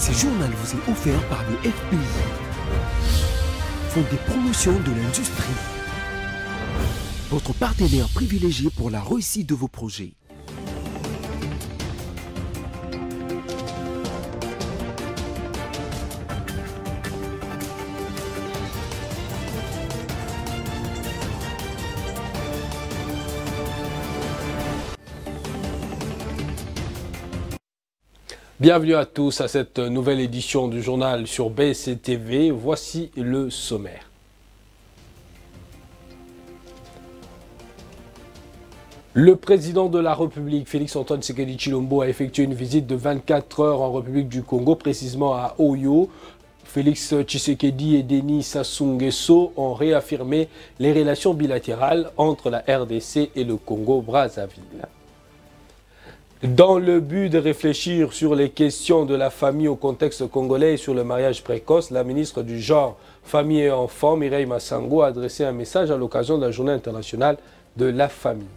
Ce journal vous est offert par le FPI, Fonds des promotions de l'industrie, votre partenaire privilégié pour la réussite de vos projets. Bienvenue à tous à cette nouvelle édition du journal sur BCTV. Voici le sommaire. Le président de la République, Félix-Antoine Tshisekedi Tshilombo, a effectué une visite de 24 heures en République du Congo, précisément à Oyo. Félix Tshisekedi et Denis Sassou Nguesso ont réaffirmé les relations bilatérales entre la RDC et le Congo-Brazzaville. Dans le but de réfléchir sur les questions de la famille au contexte congolais et sur le mariage précoce, la ministre du Genre, Famille et Enfants, Mireille Massango, a adressé un message à l'occasion de la Journée internationale de la famille.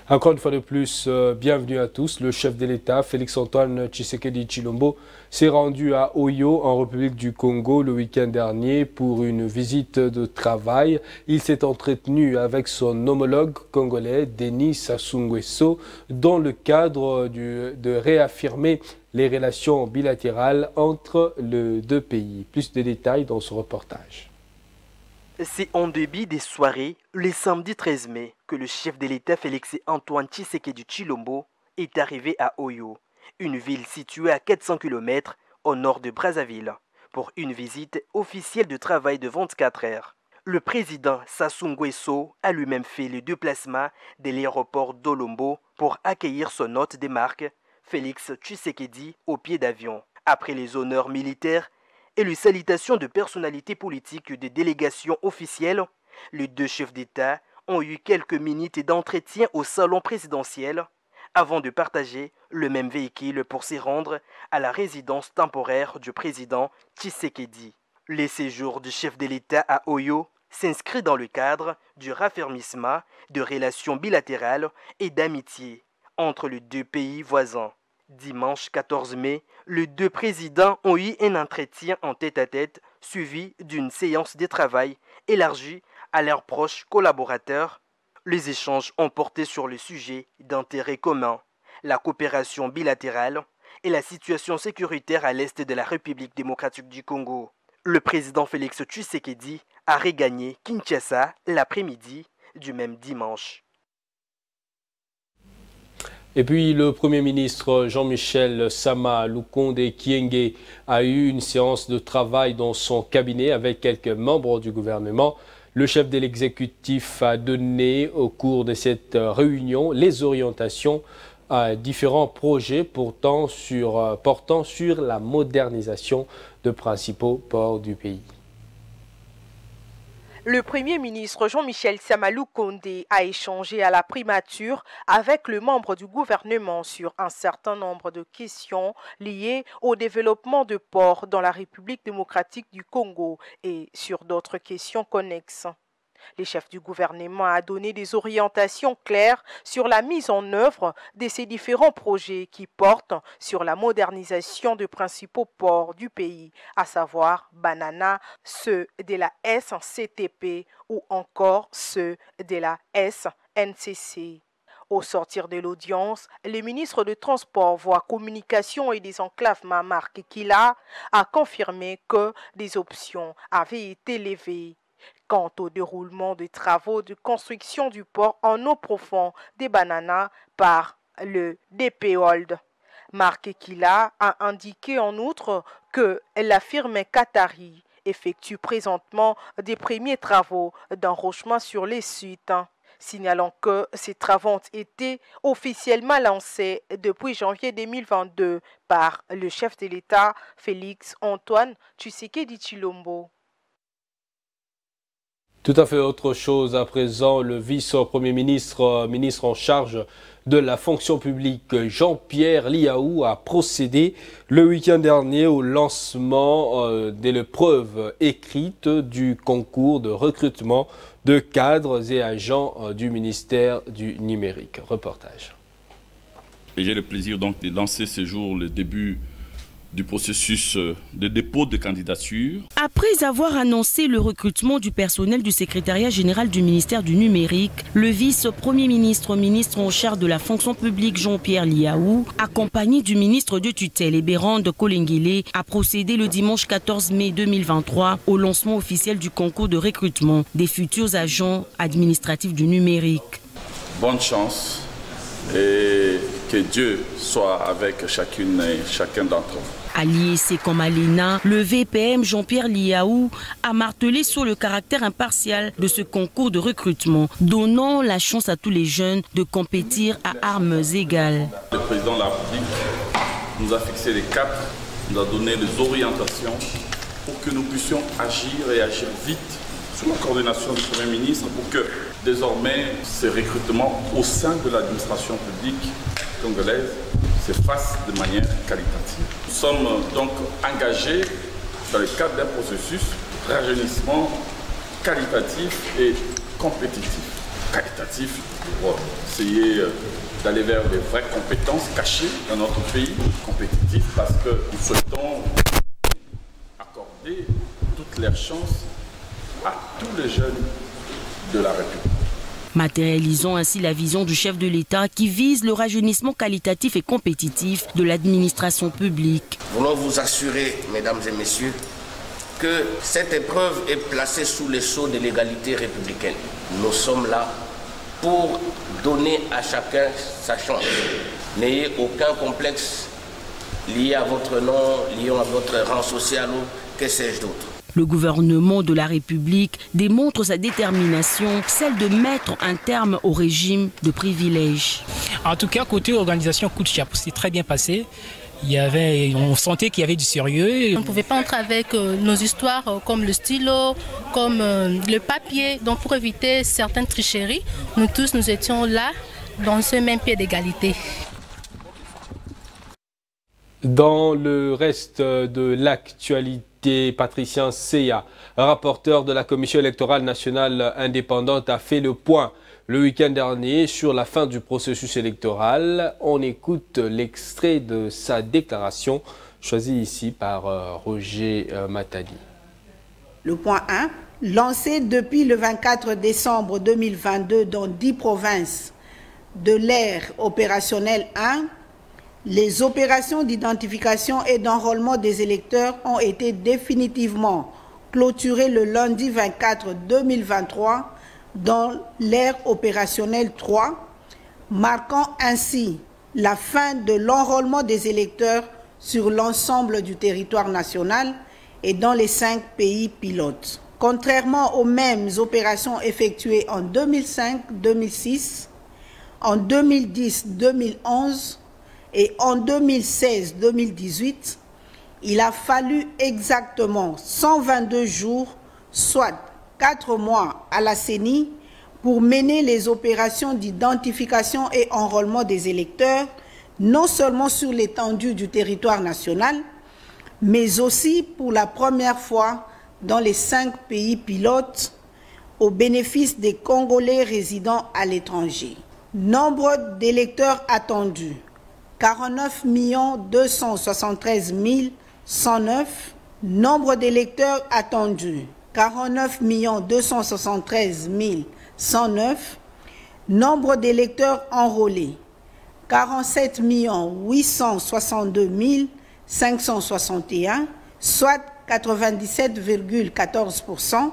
Encore une fois de plus, bienvenue à tous. Le chef de l'État, Félix-Antoine Tshisekedi Tshilombo, s'est rendu à Oyo, en République du Congo, le week-end dernier pour une visite de travail. Il s'est entretenu avec son homologue congolais, Denis Sassou Nguesso, dans le cadre de réaffirmer les relations bilatérales entre les deux pays. Plus de détails dans ce reportage. C'est en début des soirées, le samedi 13 mai, que le chef de l'État Félix-Antoine Tshisekedi Tshilombo est arrivé à Oyo, une ville située à 400 km au nord de Brazzaville, pour une visite officielle de travail de 24 heures. Le président Sassou Nguesso a lui-même fait le déplacement de l'aéroport d'Olombo pour accueillir son hôte des marques, Félix Tshisekedi, au pied d'avion. Après les honneurs militaires et les salutations de personnalités politiques des délégations officielles, les deux chefs d'État ont eu quelques minutes d'entretien au salon présidentiel avant de partager le même véhicule pour s'y rendre à la résidence temporaire du président Tshisekedi. Le séjour du chef de l'État à Oyo s'inscrit dans le cadre du raffermissement de relations bilatérales et d'amitié entre les deux pays voisins. Dimanche 14 mai, les deux présidents ont eu un entretien en tête-à-tête suivi d'une séance de travail élargie à leurs proches collaborateurs. Les échanges ont porté sur le sujet d'intérêt commun, la coopération bilatérale et la situation sécuritaire à l'est de la République démocratique du Congo. Le président Félix Tshisekedi a regagné Kinshasa l'après-midi du même dimanche. Et puis le Premier ministre Jean-Michel Sama Lukonde Kyenge a eu une séance de travail dans son cabinet avec quelques membres du gouvernement. Le chef de l'exécutif a donné au cours de cette réunion les orientations à différents projets portant sur la modernisation de principaux ports du pays. Le Premier ministre Jean-Michel Sama Lukonde a échangé à la primature avec le membre du gouvernement sur un certain nombre de questions liées au développement de ports dans la République démocratique du Congo et sur d'autres questions connexes. Le chef du gouvernement a donné des orientations claires sur la mise en œuvre de ces différents projets qui portent sur la modernisation des principaux ports du pays, à savoir Banana, ceux de la SCTP ou encore ceux de la SNCC. Au sortir de l'audience, le ministre des Transports, Voies, Communications et Désenclavement, Marc Kila, a confirmé que des options avaient été levées. Quant au déroulement des travaux de construction du port en eau profonde des Bananas par le DP-Hold, Marc Kila a indiqué en outre que la firme qatari effectue présentement des premiers travaux d'enrochement sur les sites, signalant que ces travaux ont été officiellement lancés depuis janvier 2022 par le chef de l'État Félix-Antoine Tshisekedi Tshilombo. Tout à fait autre chose à présent, le vice-premier ministre, ministre en charge de la fonction publique, Jean-Pierre Liaou, a procédé le week-end dernier au lancement de l'épreuve écrite du concours de recrutement de cadres et agents du ministère du numérique. Reportage. Et j'ai le plaisir donc de lancer ce jour le début du processus de dépôt de candidature. Après avoir annoncé le recrutement du personnel du secrétariat général du ministère du numérique, le vice-premier ministre en charge de la fonction publique Jean-Pierre Liaou, accompagné du ministre de tutelle Ebérande Kolengele, a procédé le dimanche 14 mai 2023 au lancement officiel du concours de recrutement des futurs agents administratifs du numérique. Bonne chance et que Dieu soit avec chacune et chacun d'entre vous. À l'IEC comme à l'ENA, le VPM Jean-Pierre Liaou a martelé sur le caractère impartial de ce concours de recrutement, donnant la chance à tous les jeunes de compétir à armes égales. Le président de la République nous a fixé les caps, nous a donné les orientations pour que nous puissions agir et agir vite sous la coordination du Premier ministre pour que désormais ces recrutements au sein de l'administration publique congolaise se fassent de manière qualitative. Nous sommes donc engagés dans le cadre d'un processus de rajeunissement qualitatif et compétitif. Qualitatif pour essayer d'aller vers des vraies compétences cachées dans notre pays. Compétitif parce que nous souhaitons accorder toutes les chances à tous les jeunes de la République. Matérialisant ainsi la vision du chef de l'État qui vise le rajeunissement qualitatif et compétitif de l'administration publique. Voulons vous assurer, mesdames et messieurs, que cette épreuve est placée sous le sceau de l'égalité républicaine. Nous sommes là pour donner à chacun sa chance. N'ayez aucun complexe lié à votre nom, lié à votre rang social ou que sais-je d'autre. Le gouvernement de la République démontre sa détermination, celle de mettre un terme au régime de privilèges. En tout cas, côté organisation coup de chapeau, c'est très bien passé. On sentait qu'il y avait du sérieux. On ne pouvait pas entrer avec nos histoires comme le stylo, comme le papier. Donc pour éviter certaines tricheries, nous tous nous étions là dans ce même pied d'égalité. Dans le reste de l'actualité, Patricien Seya, rapporteur de la Commission électorale nationale indépendante, a fait le point le week-end dernier sur la fin du processus électoral. On écoute l'extrait de sa déclaration, choisi ici par Roger Matadi. Le point 1, lancé depuis le 24 décembre 2022 dans 10 provinces de l'ère opérationnelle 1, les opérations d'identification et d'enrôlement des électeurs ont été définitivement clôturées le lundi 24 2023 dans l'ère opérationnelle 3, marquant ainsi la fin de l'enrôlement des électeurs sur l'ensemble du territoire national et dans les 5 pays pilotes. Contrairement aux mêmes opérations effectuées en 2005-2006, en 2010-2011, et en 2016-2018, il a fallu exactement 122 jours, soit 4 mois à la CENI, pour mener les opérations d'identification et enrôlement des électeurs, non seulement sur l'étendue du territoire national, mais aussi pour la première fois dans les 5 pays pilotes, au bénéfice des Congolais résidant à l'étranger. Nombre d'électeurs attendus. 49 273 109, nombre d'électeurs attendus, 49 273 109, nombre d'électeurs enrôlés, 47 862 561, soit 97,14%,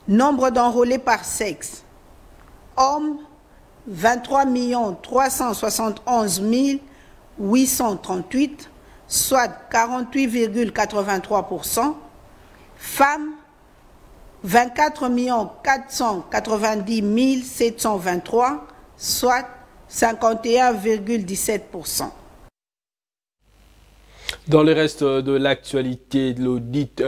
nombre d'enrôlés par sexe, hommes, 23 371 838, soit 48,83%. Femmes, 24 490 723, soit 51,17%. Dans le reste de l'actualité, l'audit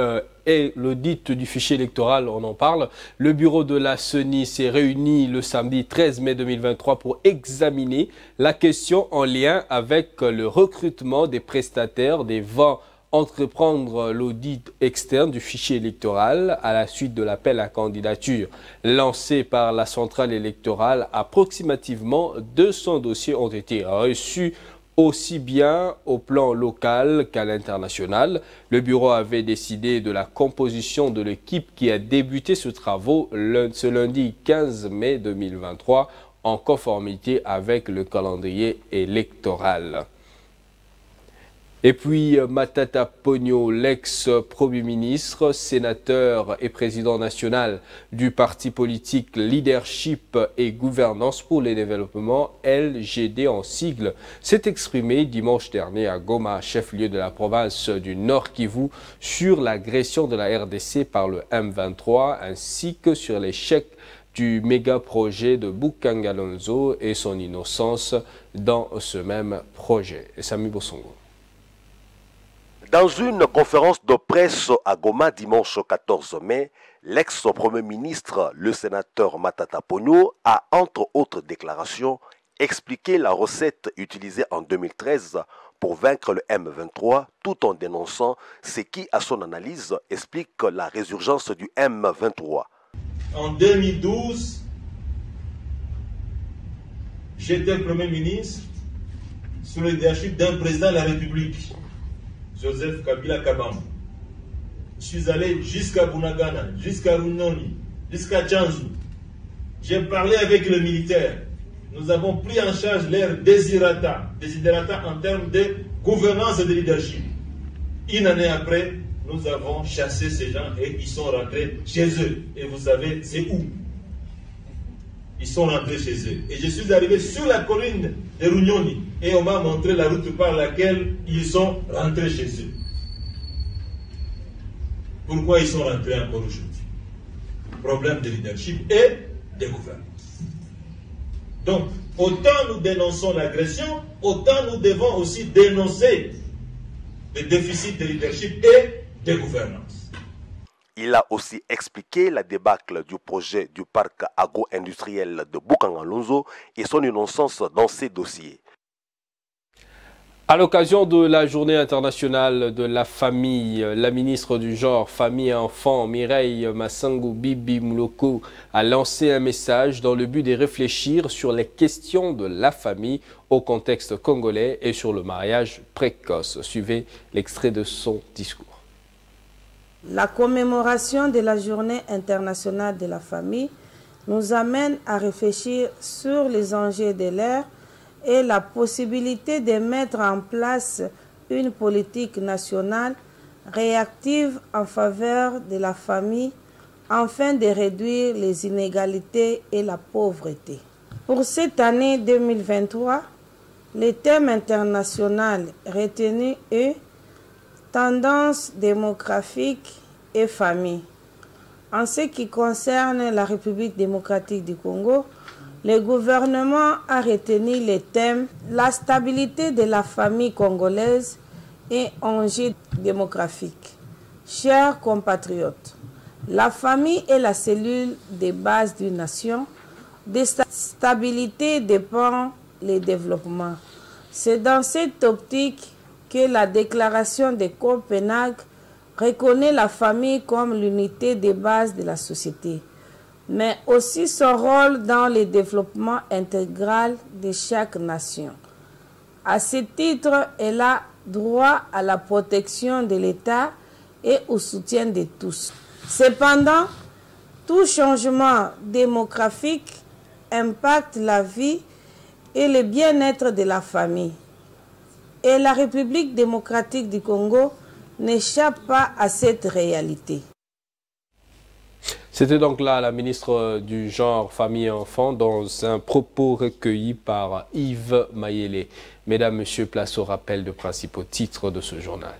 du fichier électoral, on en parle. Le bureau de la CENI s'est réuni le samedi 13 mai 2023 pour examiner la question en lien avec le recrutement des prestataires des 20 entreprendre l'audit externe du fichier électoral à la suite de l'appel à candidature lancé par la centrale électorale. Approximativement 200 dossiers ont été reçus aussi bien au plan local qu'à l'international. Le bureau avait décidé de la composition de l'équipe qui a débuté ce travaux ce lundi 15 mai 2023 en conformité avec le calendrier électoral. Et puis Matata Ponyo, l'ex-premier ministre, sénateur et président national du parti politique Leadership et Gouvernance pour le Développement, LGD en sigle, s'est exprimé dimanche dernier à Goma, chef-lieu de la province du Nord Kivu, sur l'agression de la RDC par le M23 ainsi que sur l'échec du méga-projet de Bukangalonzo et son innocence dans ce même projet. Et Sami Bosongo. Dans une conférence de presse à Goma dimanche 14 mai, l'ex-premier ministre, le sénateur Matata Ponyo, a entre autres déclarations expliqué la recette utilisée en 2013 pour vaincre le M23 tout en dénonçant ce qui, à son analyse, explique la résurgence du M23. En 2012, j'étais Premier ministre sous le leadership d'un président de la République, Joseph Kabila Kabamba. Je suis allé jusqu'à Bunagana, jusqu'à Runoni, jusqu'à Tchanzu. J'ai parlé avec les militaires. Nous avons pris en charge leurs desiderata en termes de gouvernance et de leadership. Une année après, nous avons chassé ces gens et ils sont rentrés chez eux. Et vous savez, c'est où? Ils sont rentrés chez eux. Et je suis arrivé sur la colline de Runyoni et on m'a montré la route par laquelle ils sont rentrés chez eux. Pourquoi ils sont rentrés encore aujourd'hui? Problème de leadership et de gouvernance. Donc, autant nous dénonçons l'agression, autant nous devons aussi dénoncer le déficit de leadership et de gouvernance. Il a aussi expliqué la débâcle du projet du parc agro-industriel de Bukangalonzo et son innocence dans ces dossiers. À l'occasion de la journée internationale de la famille, la ministre du Genre, Famille et Enfants, Mireille Massango Bibi Mouloko, a lancé un message dans le but de réfléchir sur les questions de la famille au contexte congolais et sur le mariage précoce. Suivez l'extrait de son discours. La commémoration de la journée internationale de la famille nous amène à réfléchir sur les enjeux de l'ère et la possibilité de mettre en place une politique nationale réactive en faveur de la famille afin de réduire les inégalités et la pauvreté. Pour cette année 2023, le thème international retenu est Tendance démographique et famille. En ce qui concerne la République démocratique du Congo, le gouvernement a retenu les thèmes la stabilité de la famille congolaise et enjeux démographiques. Chers compatriotes, la famille est la cellule de base d'une nation. De sa stabilité dépend le développement. C'est dans cette optique que la déclaration de Copenhague reconnaît la famille comme l'unité de base de la société, mais aussi son rôle dans le développement intégral de chaque nation. À ce titre, elle a droit à la protection de l'État et au soutien de tous. Cependant, tout changement démographique impacte la vie et le bien-être de la famille. Et la République démocratique du Congo n'échappe pas à cette réalité. C'était donc là la ministre du Genre, Famille et Enfants dans un propos recueilli par Yves Mayele. Mesdames, Messieurs, place au rappel de principaux titres de ce journal.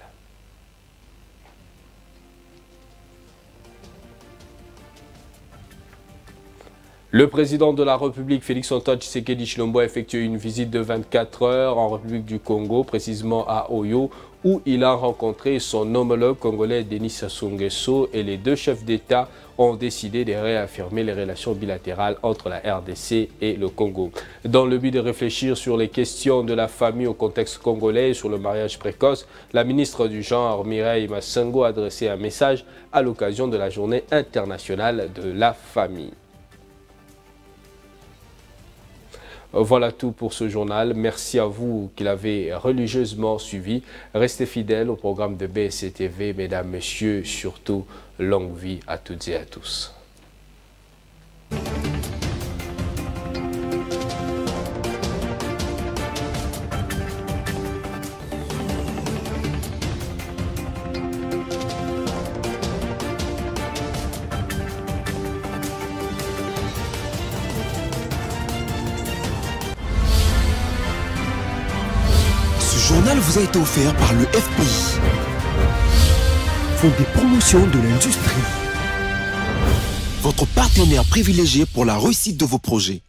Le président de la République, Félix-Antoine Tshisekedi Tshilombo, a effectué une visite de 24 heures en République du Congo, précisément à Oyo, où il a rencontré son homologue congolais Denis Sassou Nguesso, et les deux chefs d'État ont décidé de réaffirmer les relations bilatérales entre la RDC et le Congo. Dans le but de réfléchir sur les questions de la famille au contexte congolais et sur le mariage précoce, la ministre du Genre, Mireille Massengo, a adressé un message à l'occasion de la Journée internationale de la famille. Voilà tout pour ce journal. Merci à vous qui l'avez religieusement suivi. Restez fidèles au programme de BSC-TV. Mesdames, Messieurs, surtout, longue vie à toutes et à tous. Ce journal vous a été offert par le FPI, Fonds de promotion de l'industrie, votre partenaire privilégié pour la réussite de vos projets.